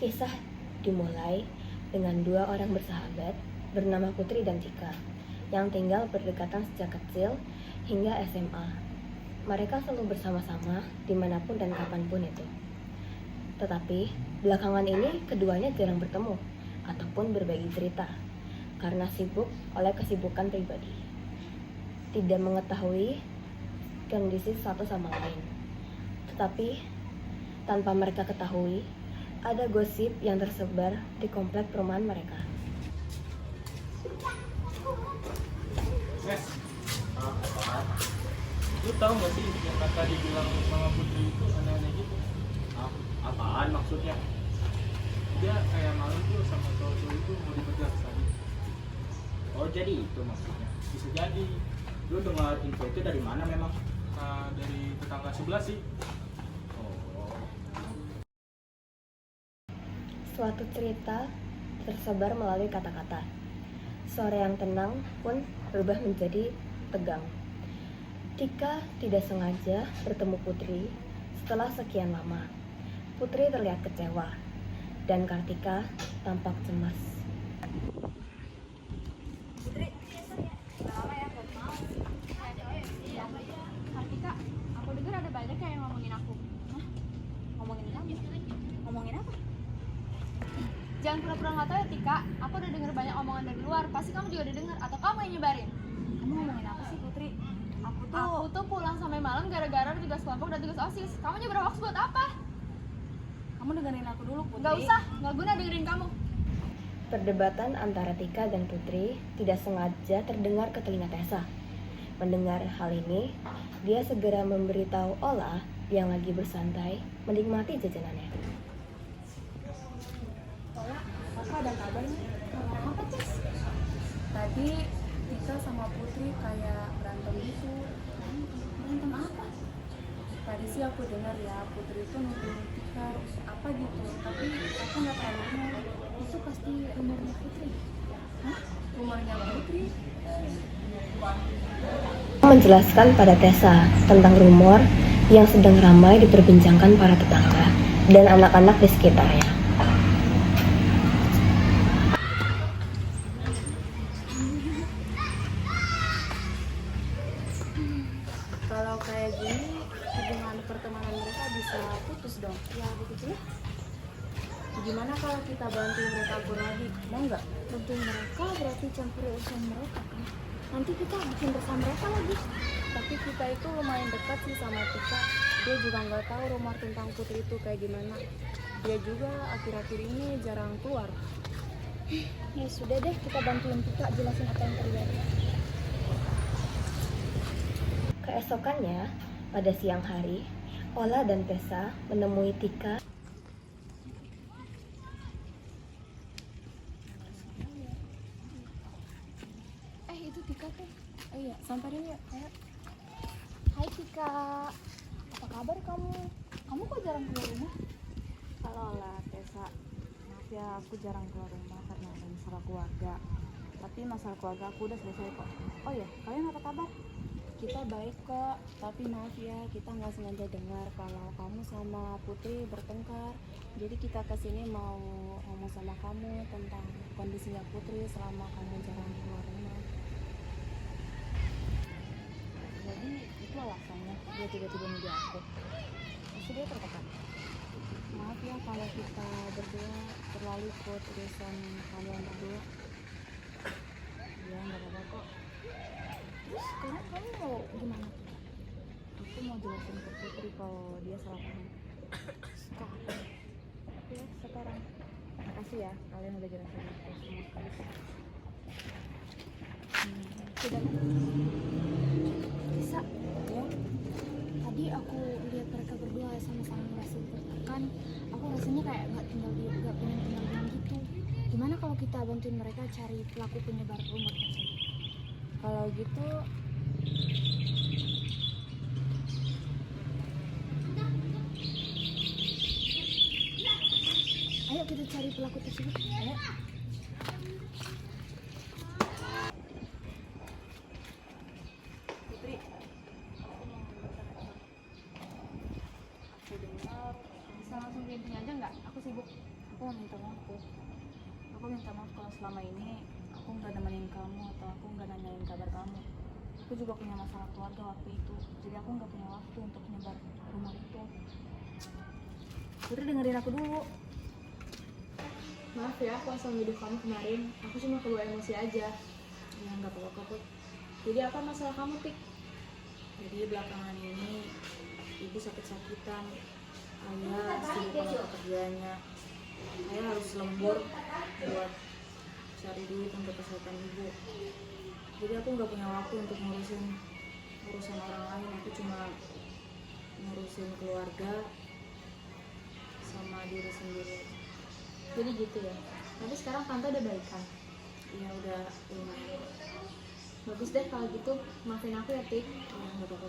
Kisah dimulai dengan dua orang bersahabat bernama Putri dan Tika yang tinggal berdekatan sejak kecil hingga SMA. Mereka selalu bersama-sama dimanapun dan kapanpun itu. Tetapi belakangan ini keduanya jarang bertemu ataupun berbagi cerita karena sibuk oleh kesibukan pribadi. Tidak mengetahui kondisi satu sama lain. Tetapi tanpa mereka ketahui, ada gosip yang tersebar di komplek perumahan mereka. Lu tahu gak sih yang kata dibilang sama Putri itu aneh-aneh gitu? Apaan maksudnya? Dia kayak malam tuh sama cowok itu mau dipegang tadi. Oh jadi itu maksudnya? Bisa jadi. Lu dengar info itu dari mana memang? Dari tetangga sebelah sih. Oh. Suatu cerita tersebar melalui kata-kata. Sore yang tenang pun berubah menjadi tegang. Tika tidak sengaja bertemu Putri setelah sekian lama. Putri terlihat kecewa dan Kartika tampak cemas. Putri, udah lama ya gak mau. Iya, Kartika, aku dengar ada banyak yang ngomongin aku. Hah? Ngomongin kamu? Ngomongin apa? Jangan pura-pura nggak tahu ya Tika. Aku udah dengar banyak omongan dari luar. Pasti kamu juga udah dengar. Atau kamu yang nyebarin? Kamu ngomongin apa sih Putri? Aku tuh pulang sampai malam gara-gara tugas kelompok dan tugas OSIS. Kamu nyebar hoax buat apa? Kamu dengerin aku dulu Putri. Nggak usah, nggak guna dengerin kamu. Perdebatan antara Tika dan Putri tidak sengaja terdengar ke telinga Tessa. Mendengar hal ini, dia segera memberitahu Ola yang lagi bersantai menikmati jajanannya. Ola, apa ada kabarnya? Apa Cis? Tadi Tika sama Putri kayak berantem gitu. Berantem apa? Tadi sih aku dengar ya Putri itu nuduh Tika apa gitu, tapi aku nggak tahu rumor. Itu pasti rumornya Putri. Hah? Rumornya Putri? Menjelaskan pada Tessa tentang rumor yang sedang ramai diperbincangkan para tetangga dan anak-anak di sekitarnya. Kalau kayak gini, hubungan pertemanan mereka bisa putus dong. Ya begitu ya. Gimana kalau kita bantu mereka akur lagi? Mau nggak? Bantuin mereka berarti campur urusan mereka kan? Nanti kita bikin bersama mereka lagi. Tapi kita itu lumayan dekat sih sama Tika. Dia juga nggak tahu rumor tentang Putri itu kayak gimana. Dia juga akhir-akhir ini jarang keluar. Ya sudah deh, kita bantuin Tika jelasin apa yang terjadi. Keesokannya, pada siang hari, Ola dan Tessa menemui Tika. Itu Tika tuh. Oh iya, samperin ya. Ayo. Hai Tika, apa kabar kamu? Kamu kok jarang keluar rumah? Halo lah Tessa, maaf ya aku jarang keluar rumah karena ada masalah keluarga. Tapi masalah keluarga aku udah selesai kok. Oh iya, kalian apa kabar? Kita baik kok, tapi maaf ya kita nggak sengaja dengar kalau kamu sama Putri bertengkar. Jadi kita kesini mau ngomong sama kamu tentang kondisinya Putri selama kamu jarang keluar rumah. Jadi itu alasannya dia tiba-tiba nuduh aku. Pasti dia tertekan. Maaf ya kalau kita berdua terlalu ikut urusan kalian berdua. Ya nggak apa-apa kok. Terus sekarang kamu mau gimana? Aku mau jelasin ke Putri kalau dia salah paham. Sekarang? Ya sekarang. Makasih ya kalian udah jelasin aku sama sekali. Sudah. Bisa ya. Tadi aku lihat mereka berdua sama-sama merasa tertekan. Aku rasanya kayak nggak pengen tinggal diam gitu. Gimana kalau kita bantuin mereka cari pelaku penyebar rumor tersebut? Kalau gitu ayo kita cari pelaku tersebut. Ayo. Putri, aku dengar Bisa langsung ke intinya aja nggak? Aku sibuk. aku mau minta maaf kok. Aku minta maaf kalau selama ini aku nggak nemenin kamu atau aku nggak nanyain kabar kamu. Aku juga punya masalah keluarga waktu itu, jadi aku nggak punya waktu untuk nyebar rumor itu. Putri dengerin aku dulu. Maaf ya, aku asal nuduh kamu kemarin. Aku cuma kebawa emosi aja. Ya nggak apa-apa Put. Jadi apa masalah kamu, Tik? Jadi belakangan ini ibu sakit-sakitan, ayah sibuk sama pekerjaannya, ayah harus lembur buat cari duit untuk kesehatan ibu. Jadi aku nggak punya waktu untuk ngurusin urusan orang lain, aku cuma ngurusin keluarga sama diri sendiri. Jadi gitu ya. Tapi sekarang tante udah baikan. Ya udah lumayan. Bagus deh kalau gitu. Maafin aku ya, Tik. Ya nggak apa-apa.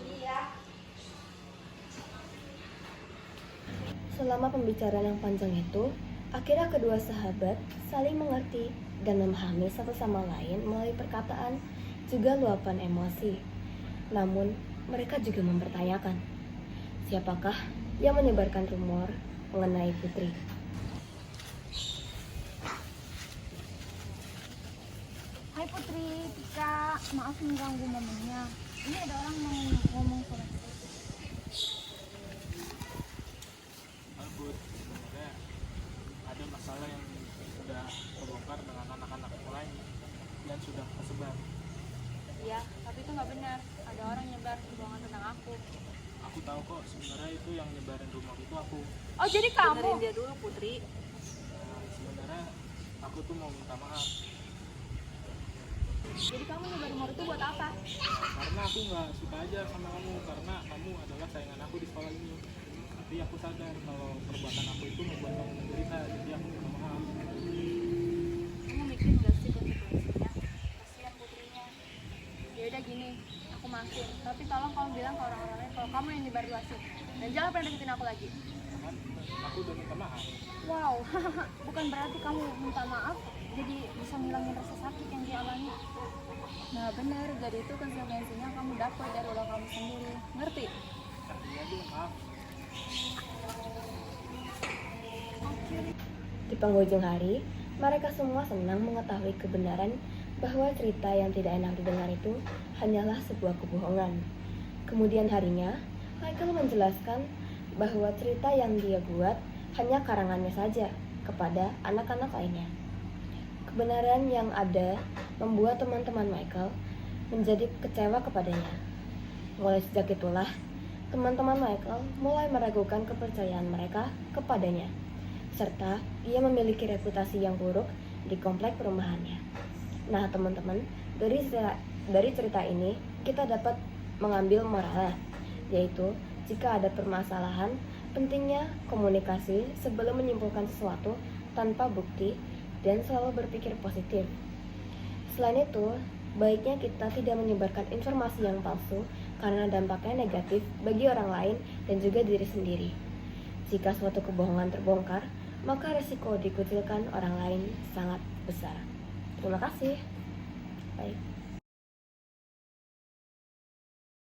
Selama pembicaraan yang panjang itu, akhirnya kedua sahabat saling mengerti dan memahami satu sama lain melalui perkataan juga luapan emosi. Namun, mereka juga mempertanyakan, siapakah yang menyebarkan rumor mengenai Putri? Hai Putri, Tika, maaf mengganggu momennya. Ini ada orang mau ngomong sama kita. Albut, sebenarnya ada masalah yang sudah terbongkar dengan anak-anak yang lain dan sudah tersebar. Iya, tapi itu nggak benar. Ada orang nyebar kebohongan tentang aku. Aku tahu kok sebenarnya itu yang nyebarin rumor itu aku. Oh, jadi kamu? Dengerin dia dulu Putri. Sebenarnya aku tuh mau minta maaf Jadi kamu nyebar rumor itu buat apa? karena aku nggak suka aja sama kamu, karena kamu adalah saingan aku di sekolah ini. Tapi aku sadar kalau perbuatan aku itu membuat kamu menderita, jadi aku minta maaf. Kamu mikirin gak sih konsekuensinya? Kasihan Putrinya. Ya udah gini, aku maafin. Tapi tolong kamu bilang ke orang-orang lain kalau kamu yang nyebar luasin. Dan jangan pernah deketin aku lagi. Kan aku udah minta maaf. Wow, bukan berarti kamu minta maaf jadi bisa ngilangin rasa sakit yang dialami. Nah benar, jadi itu konsekuensinya kamu dapat dari ulah kamu sendiri. Ngerti? Iya deh, maaf. Di penghujung hari, mereka semua senang mengetahui kebenaran bahwa cerita yang tidak enak didengar itu hanyalah sebuah kebohongan. Kemudian harinya, Michael menjelaskan bahwa cerita yang dia buat hanya karangannya saja kepada anak-anak lainnya. Kebenaran yang ada membuat teman-teman Michael menjadi kecewa kepadanya. Mulai sejak itulah, teman-teman Michael mulai meragukan kepercayaan mereka kepadanya, serta ia memiliki reputasi yang buruk di komplek perumahannya. Nah teman-teman, dari cerita ini kita dapat mengambil moralnya, yaitu jika ada permasalahan, pentingnya komunikasi sebelum menyimpulkan sesuatu tanpa bukti dan selalu berpikir positif. Selain itu, baiknya kita tidak menyebarkan informasi yang palsu karena dampaknya negatif bagi orang lain dan juga diri sendiri. Jika suatu kebohongan terbongkar, maka resiko dikucilkan orang lain sangat besar. Terima kasih. Baik.